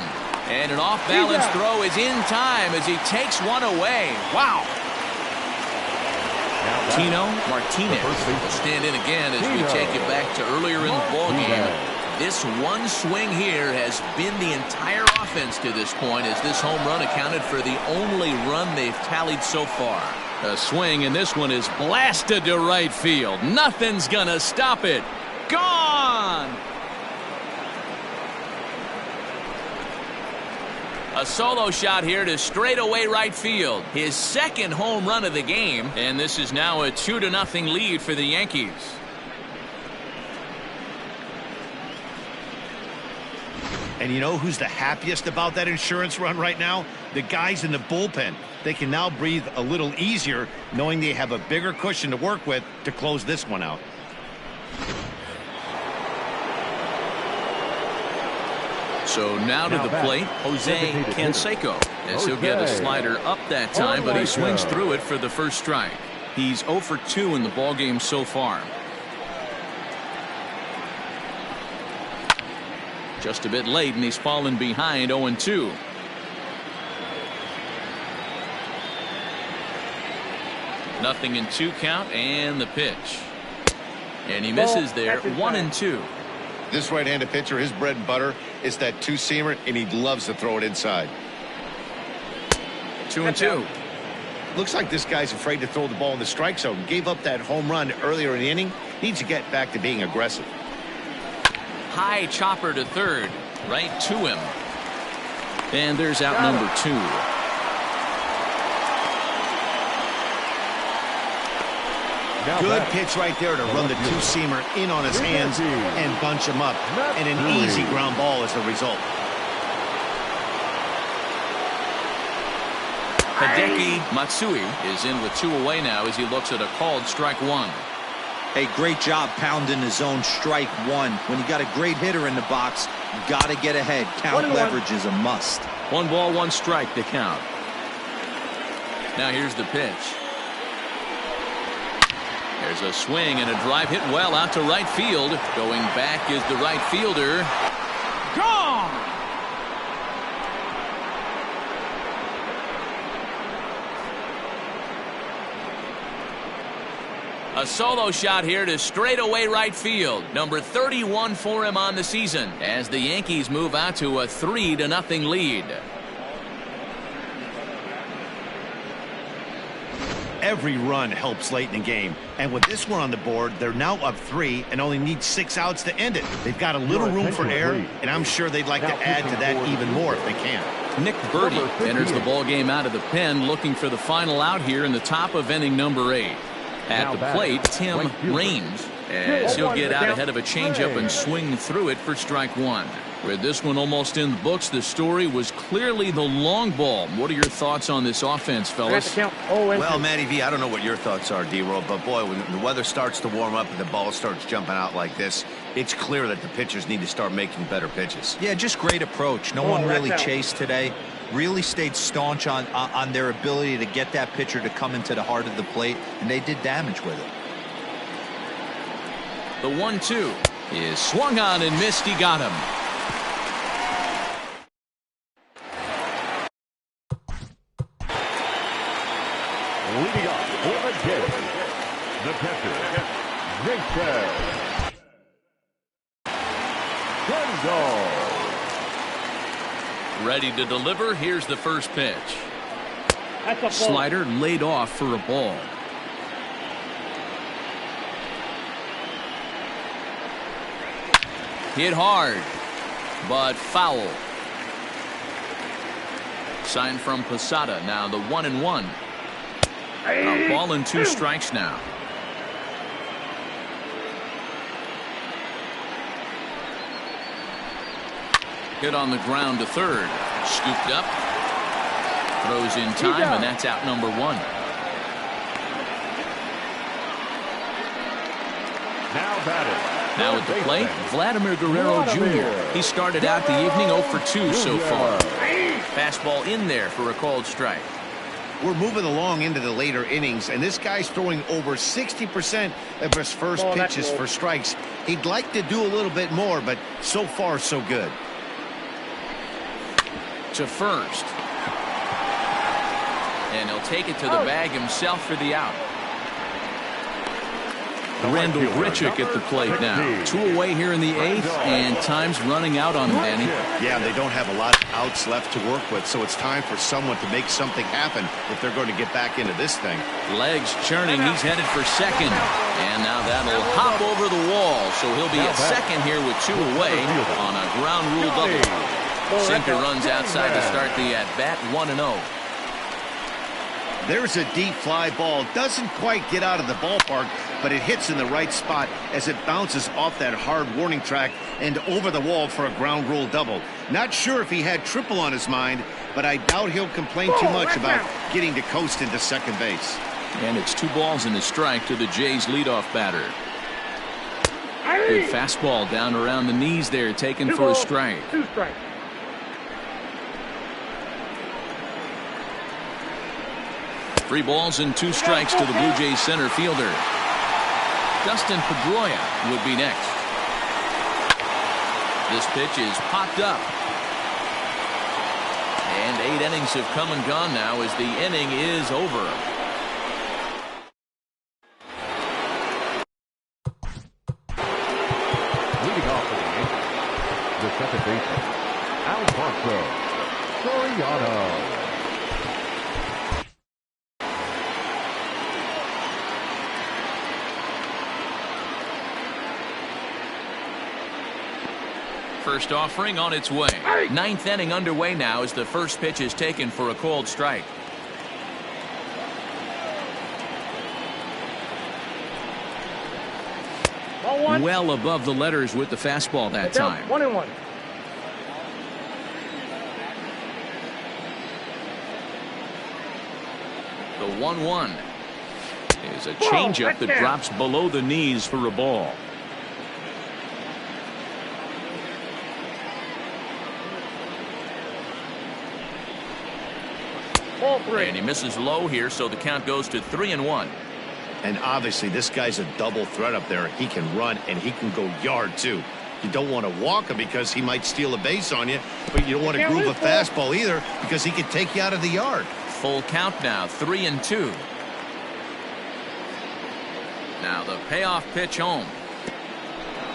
Speaker 2: And an off-balance throw is in time as he takes one away. Wow. Tino Martinez will stand in again as we take it back to earlier in the ballgame. This one swing here has been the entire offense to this point, as this home run accounted for the only run they've tallied so far. A swing, and this one is blasted to right field. Nothing's gonna stop it. Gone! A solo shot here to straightaway right field. His second home run of the game, and this is now a 2-0 lead for the Yankees.
Speaker 3: And you know who's the happiest about that insurance run right now? The guys in the bullpen. They can now breathe a little easier knowing they have a bigger cushion to work with to close this one out.
Speaker 2: So now to the plate, Jose Canseco, as he'll get a slider up that time, but he swings through it for the first strike. He's 0 for 2 in the ballgame so far. Just a bit late, and he's fallen behind 0-2. Nothing in 2 count, and the pitch. And he misses there, 1-2.
Speaker 3: This right-handed pitcher, his bread and butter is that 2-seamer, and he loves to throw it inside.
Speaker 2: 2-2.
Speaker 3: Looks like this guy's afraid to throw the ball in the strike zone. Gave up that home run earlier in the inning. Needs to get back to being aggressive.
Speaker 2: High chopper to third, right to him. And there's out number 2.
Speaker 3: Good pitch right there to run the two-seamer in on his hands and bunch him up. And an easy ground ball as the result.
Speaker 2: Hideki Matsui is in with 2 away now as he looks at a called strike 1.
Speaker 4: Hey, great job pounding his own strike 1. When you got a great hitter in the box, you got to get ahead. Count leverage is a must.
Speaker 2: 1 ball, 1 strike to count. Now here's the pitch. There's a swing and a drive hit well out to right field. Going back is the right fielder. Gone! A solo shot here to straightaway right field. Number 31 for him on the season as the Yankees move out to a 3-0 lead.
Speaker 3: Every run helps late in the game. And with this one on the board, they're now up 3 and only need 6 outs to end it. They've got a little room for error, and I'm sure they'd like to add to that even more if they can.
Speaker 2: Nick Birdie enters the ball game out of the pen, looking for the final out here in the top of inning number 8. At the plate, Tim Raines, as he'll get out ahead of a changeup and swing through it for strike 1. With this one almost in the books, the story was clearly the long ball. What are your thoughts on this offense, fellas?
Speaker 3: Well, Matty V, I don't know what your thoughts are, D-Roll, but boy, when the weather starts to warm up and the ball starts jumping out like this, it's clear that the pitchers need to start making better pitches.
Speaker 4: Yeah, just great approach. No one really chased today. Really stayed staunch on their ability to get that pitcher to come into the heart of the plate, and they did damage with it.
Speaker 2: The 1-2 is swung on and missed. He got him.
Speaker 5: Leading off for the game, the catcher, Jason Kendall.
Speaker 2: Ready to deliver. Here's the first pitch. Slider laid off for a ball. Hit hard, but foul. Sign from Posada. Now the 1-1. A ball and 2 strikes now. Hit on the ground to third. Scooped up. Throws in time, and that's out number 1.
Speaker 5: Now batting.
Speaker 2: Now at the plate, Vladimir Guerrero Jr. He started out the evening 0 for 2 so far. Fastball in there for a called strike.
Speaker 3: We're moving along into the later innings, and this guy's throwing over 60% of his first pitches for strikes. He'd like to do a little bit more, but so far so good.
Speaker 2: To first. And he'll take it to the bag himself for the out. Randall Grichuk at the plate now. 2 away here in the 8th, and time's running out on him, Danny.
Speaker 3: Yeah, they don't have a lot of outs left to work with, so it's time for someone to make something happen if they're going to get back into this thing.
Speaker 2: Legs churning. He's headed for second. And now that'll hop over the wall, so he'll be at second here with 2 away on a ground rule double. Sinker runs outside to start the at-bat, 1-0.
Speaker 3: There's a deep fly ball. Doesn't quite get out of the ballpark, but it hits in the right spot as it bounces off that hard warning track and over the wall for a ground rule double. Not sure if he had triple on his mind, but I doubt he'll complain too much about getting to coast into second base.
Speaker 2: And it's 2 balls and a strike to the Jays leadoff batter. Good fastball down around the knees there, taken for a strike.
Speaker 6: 2 strikes.
Speaker 2: Three balls and 2 strikes to the Blue Jays center fielder. Dustin Pedroia would be next. This pitch is popped up. And 8 innings have come and gone now as the inning is over.
Speaker 5: Leading off for the Yankees, the second baseman, Alfonso Soriano.
Speaker 2: First offering on its way. 9th inning underway now as the first pitch is taken for a called strike. well above the letters with the fastball that time.
Speaker 6: 1-1.
Speaker 2: The 1-1 is a changeup that drops below the knees for a ball. And he misses low here, so the count goes to 3-1.
Speaker 3: And obviously this guy's a double threat up there. He can run and he can go yard too. You don't want to walk him because he might steal a base on you, but you don't want to groove a fastball either because he could take you out of the yard.
Speaker 2: Full count now, 3-2. Now the payoff pitch home.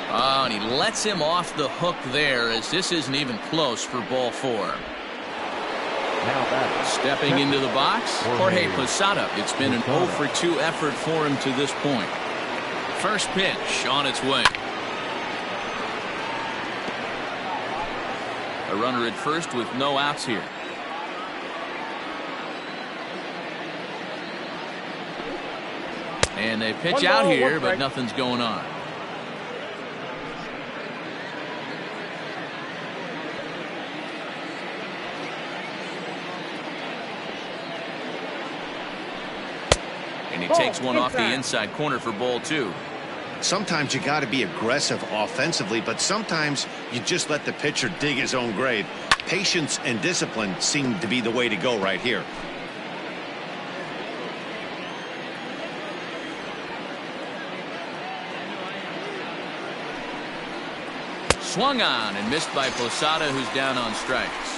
Speaker 2: Oh, and he lets him off the hook there, as this isn't even close for ball 4. Stepping into the box, Jorge Posada. It's been an 0 for 2 effort for him to this point. First pitch on its way. A runner at first with no outs here. And they pitch out here, but nothing's going on. And he takes one off the inside corner for ball 2.
Speaker 3: Sometimes you got to be aggressive offensively, but sometimes you just let the pitcher dig his own grave. Patience and discipline seem to be the way to go right here.
Speaker 2: Swung on and missed by Posada, who's down on strikes.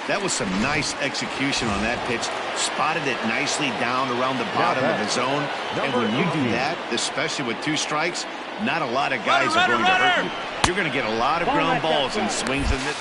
Speaker 3: That was some nice execution on that pitch. Spotted it nicely down around the bottom of the zone. And when you do that, especially with 2 strikes, not a lot of guys are going to hurt you. You're going to get a lot of ground balls and swings in it.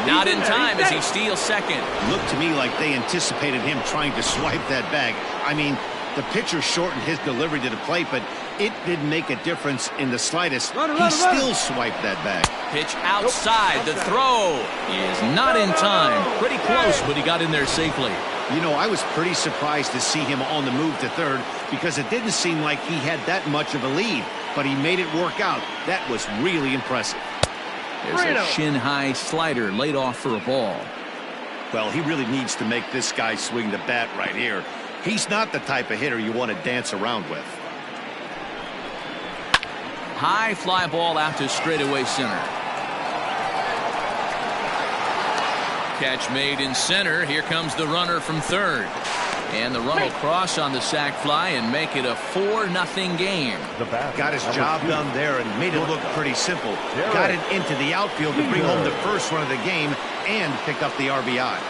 Speaker 2: Not in time as he steals second.
Speaker 3: Looked to me like they anticipated him trying to swipe that bag. I mean, the pitcher shortened his delivery to the plate, but it didn't make a difference in the slightest. He still swiped that bag.
Speaker 2: Pitch outside. The throw is not in time. Pretty close, but he got in there safely.
Speaker 3: You know, I was pretty surprised to see him on the move to third because it didn't seem like he had that much of a lead, but he made it work out. That was really impressive.
Speaker 2: There's a shin-high slider laid off for a ball.
Speaker 3: Well, he really needs to make this guy swing the bat right here. He's not the type of hitter you want to dance around with.
Speaker 2: High fly ball out to straightaway center. Catch made in center. Here comes the runner from third. And the run will cross on the sac fly and make it a 4-0 game.
Speaker 3: Got his job done there and made it look pretty simple. Got it into the outfield to bring home the first run of the game and pick up the RBI.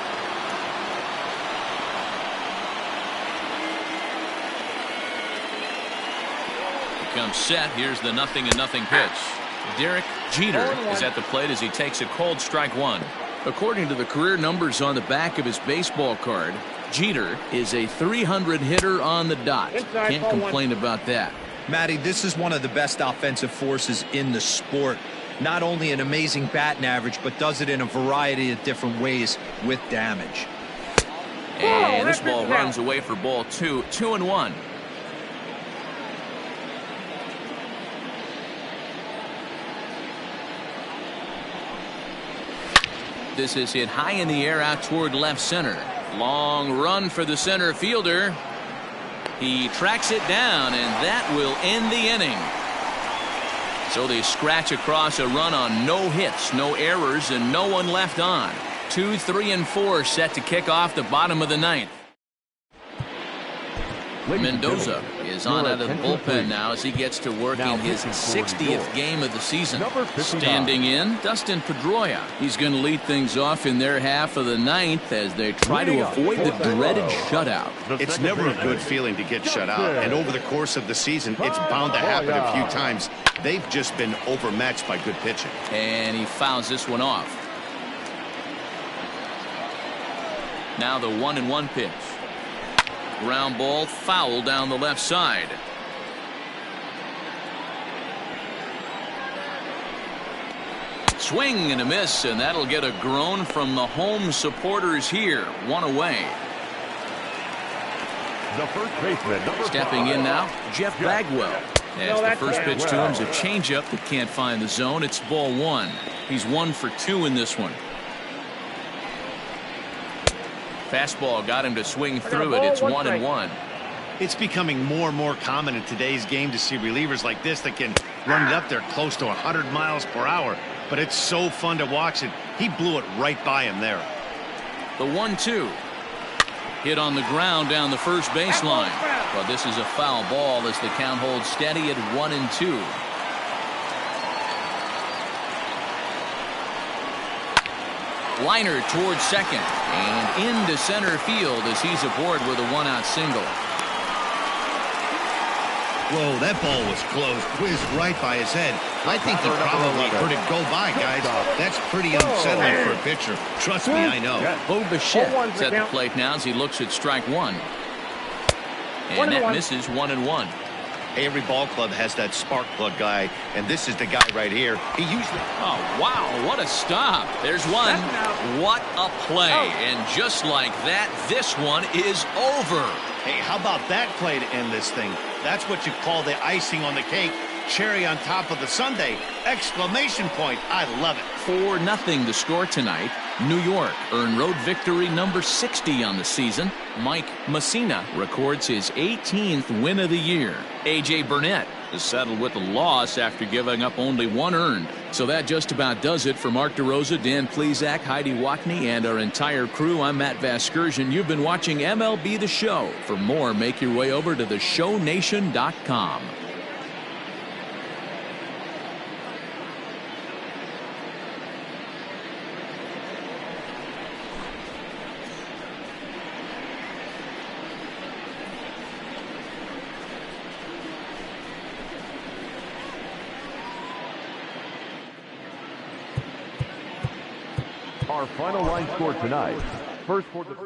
Speaker 2: Comes set. Here's the 0-0 pitch. Derek Jeter is at the plate as he takes a cold strike 1. According to the career numbers on the back of his baseball card, Jeter is a 300 hitter on the dot. Can't complain about that.
Speaker 4: Matty, this is one of the best offensive forces in the sport. Not only an amazing batting average, but does it in a variety of different ways with damage.
Speaker 2: And this ball runs away for ball 2. 2-1. This is hit high in the air out toward left center. Long run for the center fielder. He tracks it down, and that will end the inning. So they scratch across a run on no hits, no errors, and no one left on. 2, 3, and 4 set to kick off the bottom of the 9th. Mendoza is on out of the bullpen now as he gets to work in his 60th game of the season. Standing in, Dustin Pedroia. He's going to lead things off in their half of the 9th as they try to avoid the dreaded shutout.
Speaker 3: It's never a good feeling to get shut out, and over the course of the season, it's bound to happen a few times. They've just been overmatched by good pitching.
Speaker 2: And he fouls this one off. Now the 1-1 pitch. Ground ball foul down the left side. Swing and a miss, and that'll get a groan from the home supporters here. 1 away.
Speaker 5: The first baseman,
Speaker 2: Stepping in now, Jeff Bagwell. As the first pitch to him is a changeup that can't find the zone. It's ball one. He's 1 for 2 in this one. Fastball got him to swing through it. It's 1-1.
Speaker 3: It's becoming more and more common in today's game to see relievers like this that can run it up there close to 100 miles per hour. But it's so fun to watch it. He blew it right by him there.
Speaker 2: The 1-2. Hit on the ground down the first baseline. But this is a foul ball as the count holds steady at 1-2. Liner towards second and into center field as he's aboard with a 1-out single.
Speaker 3: Whoa, that ball was close. Whizzed right by his head. I think he probably heard it go by, guys. That's pretty unsettling for a pitcher. Trust me, I know.
Speaker 2: Mlb the Show at the plate now as he looks at strike one. And that misses 1-1.
Speaker 3: Hey, every ball club has that spark plug guy, and this is the guy right here. He usually...
Speaker 2: Oh, wow, what a stop. There's one. What a play. And just like that, this one is over.
Speaker 3: Hey, how about that play to end this thing? That's what you call the icing on the cake. Cherry on top of the sundae. Exclamation point. I love it.
Speaker 2: 4-0 the score tonight. New York earned road victory number 60 on the season. Mike Messina records his 18th win of the year. A.J. Burnett is settled with a loss after giving up only 1 earned. So that just about does it for Mark DeRosa, Dan Plesac, Heidi Wackney, and our entire crew. I'm Matt Vasgersian. You've been watching MLB The Show. For more, make your way over to theshownation.com.
Speaker 5: Our final line score tonight. First quarter.